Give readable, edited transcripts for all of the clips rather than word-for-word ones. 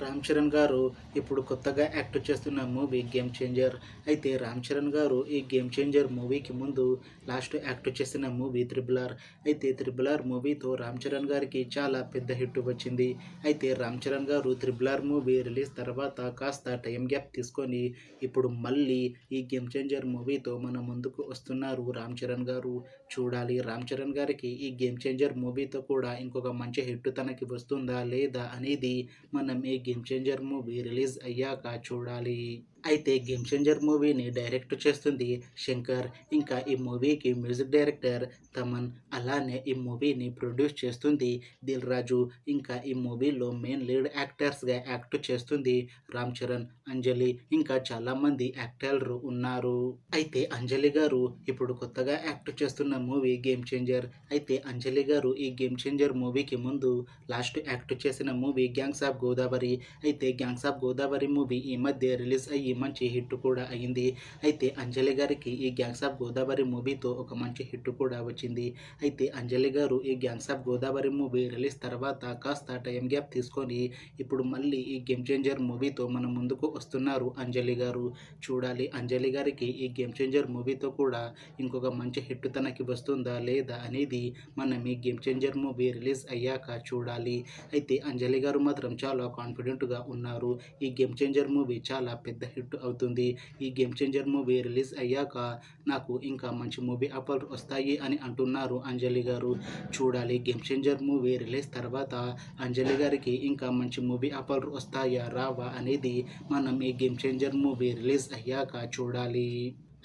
రామ్ చరణ్ గారు ఇప్పుడు కొత్తగా యాక్ట్ చేస్తున్న మూవీ గేమ్ చేంజర్. అయితే రామ్ చరణ్ గారు ఈ గేమ్ చేంజర్ మూవీకి ముందు లాస్ట్ యాక్ట్ చేసిన మూవీ త్రిబుల్ ఆర్. అయితే త్రిబుల్ ఆర్ మూవీతో రామ్ చరణ్ గారికి చాలా పెద్ద హిట్ వచ్చింది. అయితే రామ్ చరణ్ గారు త్రిబుల్ ఆర్ మూవీ రిలీజ్ తర్వాత కాస్త టైం గ్యాప్ తీసుకొని ఇప్పుడు మళ్ళీ ఈ గేమ్ చేంజర్ మూవీతో మన ముందుకు వస్తున్నారు రామ్ చరణ్ గారు. చూడాలి రామ్ చరణ్ గారికి ఈ గేమ్ చేంజర్ మూవీతో కూడా ఇంకొక మంచి హిట్ తనకి వస్తుందా లేదా అనేది మనం ఈ గేమ్ చేంజర్ మూవీ రిలీజ్ అయ్యాక చూడాలి. అయితే గేమ్ చేంజర్ మూవీని డైరెక్ట్ చేస్తుంది శంకర్. ఇంకా ఈ మూవీకి మ్యూజిక్ డైరెక్టర్ తమన్. అలానే ఈ మూవీని ప్రొడ్యూస్ చేస్తుంది దిల్ రాజు. ఇంకా ఈ మూవీలో మెయిన్ లీడ్ యాక్టర్స్గా యాక్ట్ చేస్తుంది రామ్ చరణ్, అంజలి, ఇంకా చాలామంది యాక్టర్లు ఉన్నారు. అయితే అంజలి గారు ఇప్పుడు కొత్తగా యాక్ట్ చేస్తున్న మూవీ గేమ్ చేంజర్. అయితే అంజలి గారు ఈ గేమ్ చేంజర్ మూవీకి ముందు లాస్ట్ యాక్ట్ చేసిన మూవీ గ్యాంగ్స్ ఆఫ్ గోదావరి. అయితే గ్యాంగ్స్ ఆఫ్ గోదావరి మూవీ ఈ మధ్య రిలీజ్ అయ్యి మంచి హిట్ కూడా అయింది. అయితే అంజలి గారికి ఈ గ్యాంగ్స్ ఆఫ్ గోదావరి మూవీతో ఒక మంచి హిట్ కూడా వచ్చింది. అయితే అంజలి గారు ఈ gangs of Godavari movie release తర్వాత కాస్త టైం గ్యాప్ తీసుకొని ఇప్పుడు మళ్ళీ ఈ గేమ్ చేంజర్ మూవీతో మన ముందుకు వస్తున్నారు అంజలి గారు. చూడాలి అంజలి గారికి ఈ గేమ్ చేంజర్ మూవీతో కూడా ఇంకొక మంచి హిట్ తనకి వస్తుందా లేదా అనేది మనం ఈ గేమ్ చేంజర్ మూవీ రిలీజ్ అయ్యాక చూడాలి. అయితే అంజలి గారు మాత్రం చాలా కాన్ఫిడెంట్గా ఉన్నారు. ఈ గేమ్ చేంజర్ మూవీ చాలా పెద్ద హిట్ అవుతుంది. ఈ గేమ్ చేంజర్ మూవీ రిలీజ్ అయ్యాక నాకు ఇంకా మంచి మూవీ ఆఫర్ వస్తాయి అని అంటున్నారు అంజలి గారు. చూడాలి గేమ్ చేంజర్ మూవీ రిలీజ్ తర్వాత అంజలి గారికి ఇంకా మంచి మూవీ ఆఫర్ వస్తాయా రావా అనేది మనం ఈ గేమ్ చేంజర్ మూవీ రిలీజ్ అయ్యాక చూడాలి.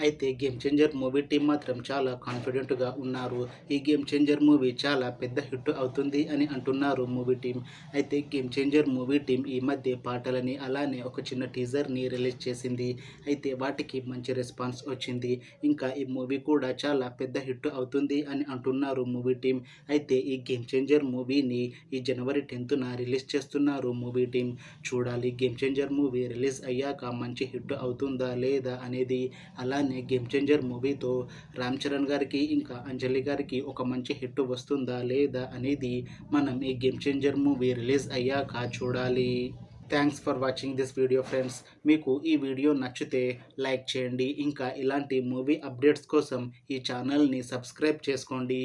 అయితే గేమ్ చేంజర్ మూవీ టీం మాత్రం చాలా కాన్ఫిడెంట్గా ఉన్నారు. ఈ గేమ్ చేంజర్ మూవీ చాలా పెద్ద హిట్ అవుతుంది అని అంటున్నారు మూవీ టీం. అయితే గేమ్ చేంజర్ మూవీ టీం ఈ మధ్య పాటలని అలానే ఒక చిన్న టీజర్ని రిలీజ్ చేసింది. అయితే వాటికి మంచి రెస్పాన్స్ వచ్చింది. ఇంకా ఈ మూవీ కూడా చాలా పెద్ద హిట్ అవుతుంది అని అంటున్నారు మూవీ టీం. అయితే ఈ గేమ్ చేంజర్ మూవీని ఈ జనవరి 10న రిలీజ్ చేస్తున్నారు మూవీ టీం. చూడాలి గేమ్ చేంజర్ మూవీ రిలీజ్ అయ్యాక మంచి హిట్ అవుతుందా లేదా అనేది. అలానే గేమ్ చేంజర్ మూవీతో రామ్ చరణ్ గారికి ఇంకా అంజలి గారికి ఒక మంచి హిట్ వస్తుందా లేదా అనేది మనం ఈ గేమ్ చేంజర్ మూవీ రిలీజ్ అయ్యాక చూడాలి. Thanks for watching this video friends. మీకు ఈ వీడియో నచ్చితే లైక్ చేయండి. ఇంకా ఇలాంటి మూవీ అప్డేట్స్ కోసం ఈ ఛానల్ని సబ్స్క్రైబ్ చేసుకోండి.